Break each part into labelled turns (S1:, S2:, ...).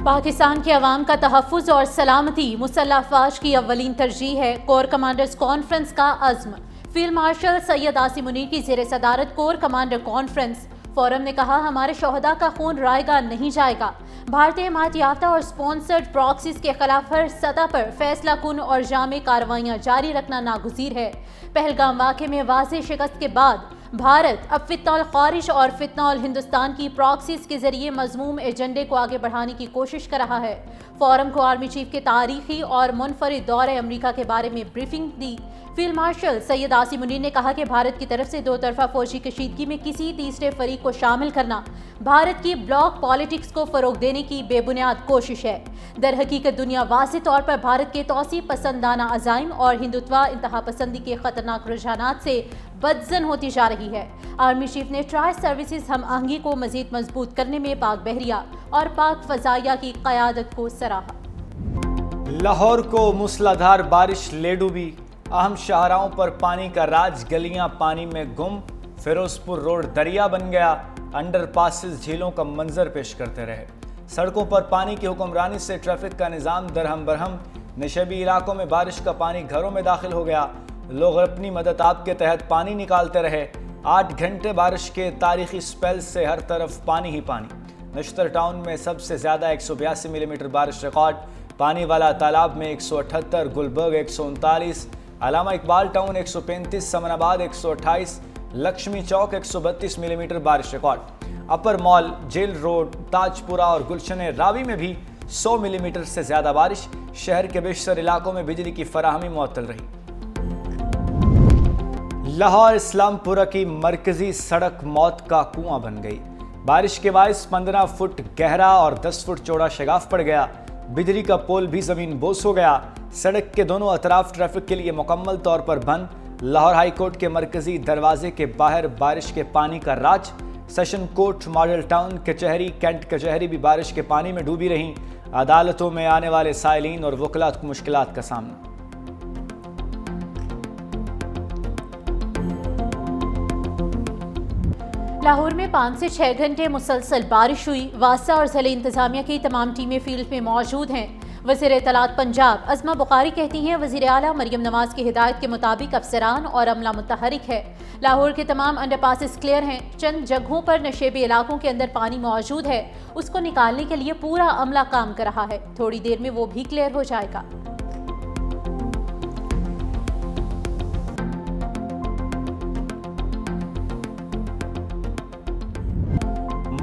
S1: پاکستان کے عوام کا تحفظ اور سلامتی مسلح افواج کی اولین ترجیح ہے۔ کور کمانڈرز کانفرنس کا عزم۔ فیلڈ مارشل سید عاصم منیر کی زیر صدارت کور کمانڈر کانفرنس۔ فورم نے کہا، ہمارے شہداء کا خون رائے گا نہیں جائے گا۔ بھارتی حمایت یافتہ اور سپانسرڈ پراکسیز کے خلاف ہر سطح پر فیصلہ کن اور جامع کارروائیاں جاری رکھنا ناگزیر ہے۔ پہلگام واقعے میں واضح شکست کے بعد بھارت اب فتنہ الخارج اور فتنہ الہندوستان کی پراکسیز کے ذریعے مذموم ایجنڈے کو آگے بڑھانے کی کوشش کر رہا ہے۔ فورم کو آرمی چیف کے تاریخی اور منفرد دورہ امریکہ کے بارے میں بریفنگ دی۔ فیلڈ مارشل سید عاصم منیر نے کہا کہ بھارت کی طرف سے دو طرفہ فوجی کشیدگی میں کسی تیسرے فریق کو شامل کرنا بھارت کی بلاک پالیٹکس کو فروغ دینے کی بے بنیاد کوشش ہے۔ در حقیقت دنیا واضح طور پر بھارت کے توسیع پسندانہ عزائم اور ہندوتوا انتہا پسندی کے خطرناک رجحانات سے بدظن ہوتی جا رہی ہے۔ آرمی چیف نے ٹرائی سروسز ہم آہنگی کو مزید مضبوط کرنے میں پاک بحریہ اور پاک فضائیہ کی قیادت کو سراہا۔
S2: لاہور کو موسلادھار بارش لے ڈوبی، اہم شاہراہوں پر پانی کا راج، گلیاں پانی میں گم، فیروز پور روڈ دریا بن گیا، انڈر پاسز جھیلوں کا منظر پیش کرتے رہے۔ سڑکوں پر پانی کی حکمرانی سے ٹریفک کا نظام درہم برہم، نشیبی علاقوں میں بارش کا پانی گھروں میں داخل ہو گیا، لوگ اپنی مدد آپ کے تحت پانی نکالتے رہے۔ 8 گھنٹے بارش کے تاریخی سپیل سے ہر طرف پانی ہی پانی۔ نشتر ٹاؤن میں سب سے زیادہ 182 ملی میٹر بارش ریکارڈ، پانی والا تالاب میں 178، گلبرگ 139، علامہ اقبال ٹاؤن 135، سمن آباد 128، لکشمی چوک 132 ملی میٹر بارش ریکارڈ۔ اپر مال، جیل روڈ، تاج پورہ اور گلشن راوی میں بھی 100 ملی میٹر سے زیادہ بارش۔ شہر کے بیشتر علاقوں میں بجلی کی فراہمی معطل رہی۔ لاہور اسلام پورہ کی مرکزی سڑک موت کا کنواں بن گئی۔ بارش کے باعث 15 فٹ گہرا اور 10 فٹ چوڑا شگاف پڑ گیا۔ بجلی کا پول بھی زمین بوس ہو گیا۔ سڑک کے دونوں اطراف ٹریفک کے لیے مکمل طور پر بند۔ لاہور ہائی کورٹ کے مرکزی دروازے کے باہر بارش کے پانی کا راج۔ سیشن کورٹ، ماڈل ٹاؤن کچہری، کینٹ کچہری بھی بارش کے پانی میں ڈوبی رہیں۔ عدالتوں میں آنے والے سائلین اور وکلاء کو مشکلات کا سامنا۔
S1: لاہور میں 5 سے 6 گھنٹے مسلسل بارش ہوئی۔ واسطہ اور ضلعی انتظامیہ کی تمام ٹیمیں فیلڈ میں موجود ہیں۔ وزیر اطلاعات پنجاب عظمہ بخاری کہتی ہیں، وزیر اعلیٰ مریم نواز کی ہدایت کے مطابق افسران اور عملہ متحرک ہے۔ لاہور کے تمام انڈر پاسز کلیئر ہیں۔ چند جگہوں پر نشیبی علاقوں کے اندر پانی موجود ہے، اس کو نکالنے کے لیے پورا عملہ کام کر رہا ہے، تھوڑی دیر میں وہ بھی کلیئر ہو جائے گا۔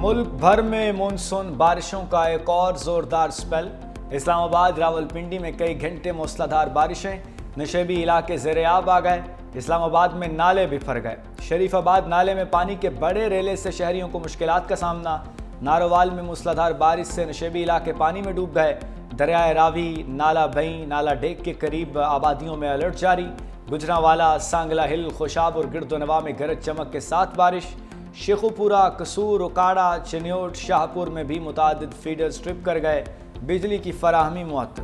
S2: ملک بھر میں مونسون بارشوں کا ایک اور زوردار سپیل۔ اسلام آباد، راولپنڈی میں کئی گھنٹے موسلادھار بارشیں، نشیبی علاقے زیر آب آ گئے۔ اسلام آباد میں نالے بفر گئے۔ شریف آباد نالے میں پانی کے بڑے ریلے سے شہریوں کو مشکلات کا سامنا۔ ناروال میں موسلادھار بارش سے نشیبی علاقے پانی میں ڈوب گئے۔ دریائے راوی، نالا بئیں، نالا ڈیک کے قریب آبادیوں میں الرٹ جاری۔ گجرانوالہ، سانگلہ ہل، خوشاب اور گرد و نواح میں گرج چمک کے ساتھ بارش۔ شیخوپورہ، قصور، اکاڑہ، چنیوٹ، شاہپور میں بھی متعدد فیڈرز ٹرپ کر گئے۔ بجلی کی فراہمی معطل۔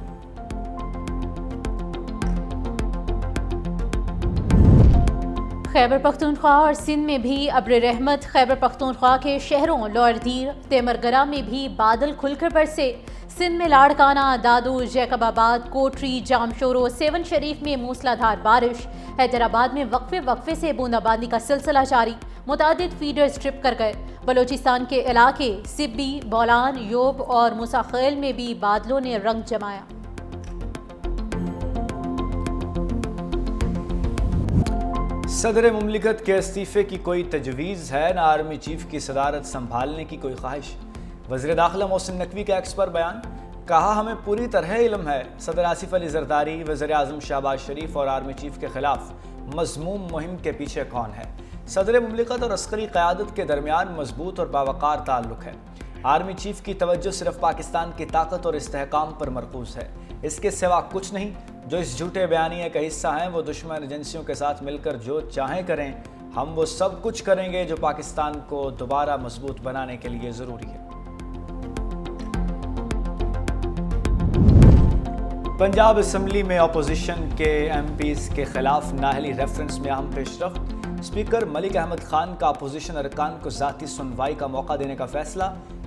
S1: خیبر پختونخوا اور سندھ میں بھی ابر رحمت۔ خیبر پختونخوا کے شہروں لوئر دیر، تیمرگرہ میں بھی بادل کھل کر برسے۔ سندھ میں لاڑکانہ، دادو، جیکب آباد، کوٹری، جامشورو، سیون شریف میں موسلادھار بارش۔ حیدرآباد میں وقفے سے بوندا باندی کا سلسلہ جاری، متعدد فیڈرز ٹرپ کر گئے۔ بلوچستان کے علاقے سبی، بولان، یوب اور موسیٰ خیل میں بھی بادلوں نے رنگ جمایا۔
S2: صدر مملکت کے استعفے کی کوئی تجویز ہے، نہ آرمی چیف کی صدارت سنبھالنے کی کوئی خواہش۔ وزیر داخلہ محسن نقوی کا ایکس پر بیان، کہا ہمیں پوری طرح علم ہے صدر آصف علی زرداری، وزیر اعظم شہباز شریف اور آرمی چیف کے خلاف مذموم مہم کے پیچھے کون ہے۔ صدر مملکت اور عسکری قیادت کے درمیان مضبوط اور باوقار تعلق ہے۔ آرمی چیف کی توجہ صرف پاکستان کی طاقت اور استحکام پر مرکوز ہے، اس کے سوا کچھ نہیں۔ جو اس جھوٹے بیانیے کا حصہ ہیں وہ دشمن ایجنسیوں کے ساتھ مل کر جو چاہیں کریں، ہم وہ سب کچھ کریں گے جو پاکستان کو دوبارہ مضبوط بنانے کے لیے ضروری ہے۔ پنجاب اسمبلی میں اپوزیشن کے ایم پیز کے خلاف نااہلی ریفرنس میں اہم پیش رفت۔ اسپیکر ملک احمد خان کا اپوزیشن ارکان کو ذاتی سنوائی کا موقع دینے کا فیصلہ۔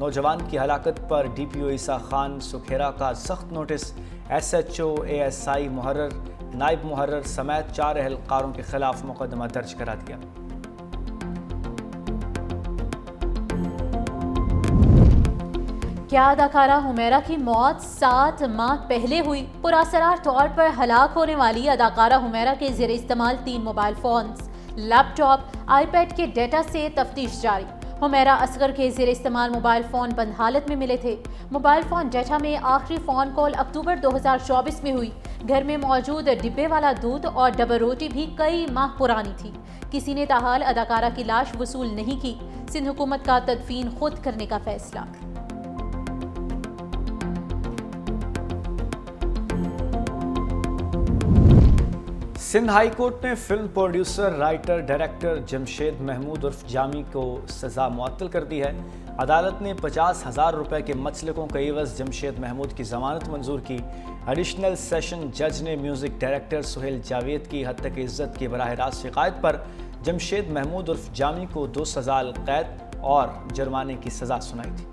S2: نوجوان کی ہلاکت پر ڈی پی او عیسیٰ خان سکھیرا کا سخت notice, S H O A S I محرر، نائب محرر سمیت 4 اہلکاروں کے خلاف مقدمہ درج کرا دیا۔
S1: کیا اداکارہ حمیرہ کی موت 7 ماہ پہلے ہوئی؟ پراسرار طور پر ہلاک ہونے والی اداکارہ حمیرہ کے زیر استعمال 3 mobile phones, laptop, iPad کے ڈیٹا سے تفتیش جاری۔ حمیرہ اصغر کے زیر استعمال موبائل فون بند حالت میں ملے تھے۔ موبائل فون ڈیٹا میں آخری فون کال اکتوبر 2024 میں ہوئی۔ گھر میں موجود ڈبے والا دودھ اور ڈبہ روٹی بھی کئی ماہ پرانی تھی۔ کسی نے تاحال اداکارہ کی لاش وصول نہیں کی۔ سندھ حکومت کا تدفین خود کرنے کا فیصلہ۔
S2: سندھ ہائی کورٹ نے film producer, writer, director Jamshed Mahmood عرف جامی کو سزا معطل کر دی ہے۔ عدالت نے 50,000 روپے کے مچلقوں کا عوض جمشید محمود کی ضمانت منظور کی۔ ایڈیشنل سیشن جج نے میوزک ڈائریکٹر سہیل جاوید کی حد تک عزت کی براہ راست شکایت پر جمشید محمود عرف جامی کو 2 سال قید اور جرمانے کی سزا سنائی تھی۔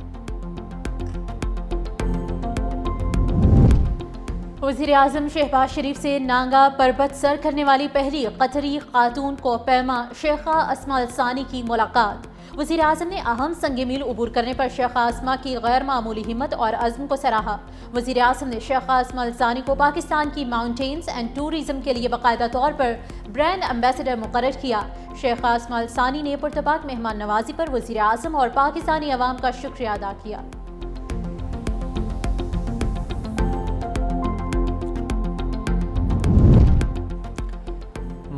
S1: وزیراعظم شہباز شریف سے نانگا پربت سر کرنے والی پہلی قطری خاتون کوہ-پیما شیخہ اسماء الثانی کی ملاقات۔ وزیراعظم نے اہم سنگ میل عبور کرنے پر شیخہ اسماء کی غیر معمولی ہمت اور عزم کو سراہا۔ وزیراعظم نے شیخہ اسماء الثانی کو پاکستان کی ماؤنٹینز اینڈ ٹورزم کے لیے باقاعدہ طور پر برانڈ ایمبیسڈر مقرر کیا۔ شیخہ اسماء الثانی نے پرتپاک مہمان نوازی پر وزیراعظم اور پاکستانی عوام کا شکریہ ادا کیا۔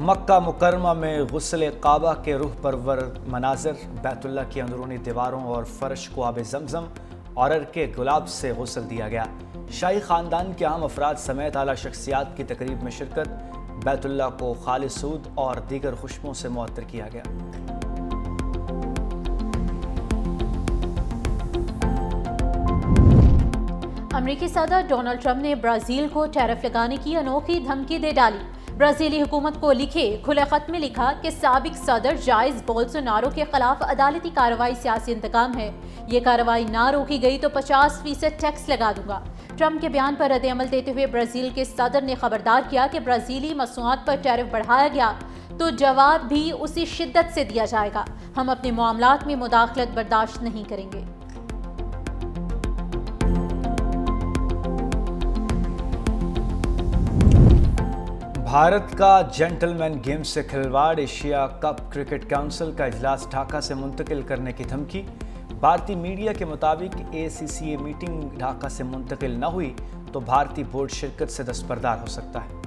S2: مکہ مکرمہ میں غسل کعبہ کے روح پرور مناظر، بیت اللہ کی اندرونی دیواروں اور فرش کو آب زمزم اور عرق گلاب سے غسل دیا گیا۔ شاہی خاندان کے اہم افراد سمیت اعلیٰ شخصیات کی تقریب میں شرکت، بیت اللہ کو خالص عود اور دیگر خوشبوؤں سے معطر کیا گیا۔
S1: امریکی صدر ڈونلڈ ٹرمپ نے برازیل کو ٹیرف لگانے کی انوکھی دھمکی دے ڈالی۔ برازیلی حکومت کو لکھے کھلے خط میں لکھا کہ سابق صدر جائز بولسونارو کے خلاف عدالتی کارروائی سیاسی انتقام ہے۔ یہ کارروائی نہ روکی گئی تو 50% ٹیکس لگا دوں گا۔ ٹرمپ کے بیان پر رد عمل دیتے ہوئے برازیل کے صدر نے خبردار کیا کہ برازیلی مصنوعات پر ٹیرف بڑھایا گیا تو جواب بھی اسی شدت سے دیا جائے گا۔ ہم اپنے معاملات میں مداخلت برداشت نہیں کریں گے۔
S2: بھارت کا جینٹل مین گیم سے کھلواڑ، ایشیا کپ کرکٹ کونسل کا اجلاس ڈھاکہ سے منتقل کرنے کی دھمکی۔ بھارتی میڈیا کے مطابق ACCA میٹنگ ڈھاکہ سے منتقل نہ ہوئی تو بھارتی بورڈ شرکت سے دستبردار ہو سکتا ہے۔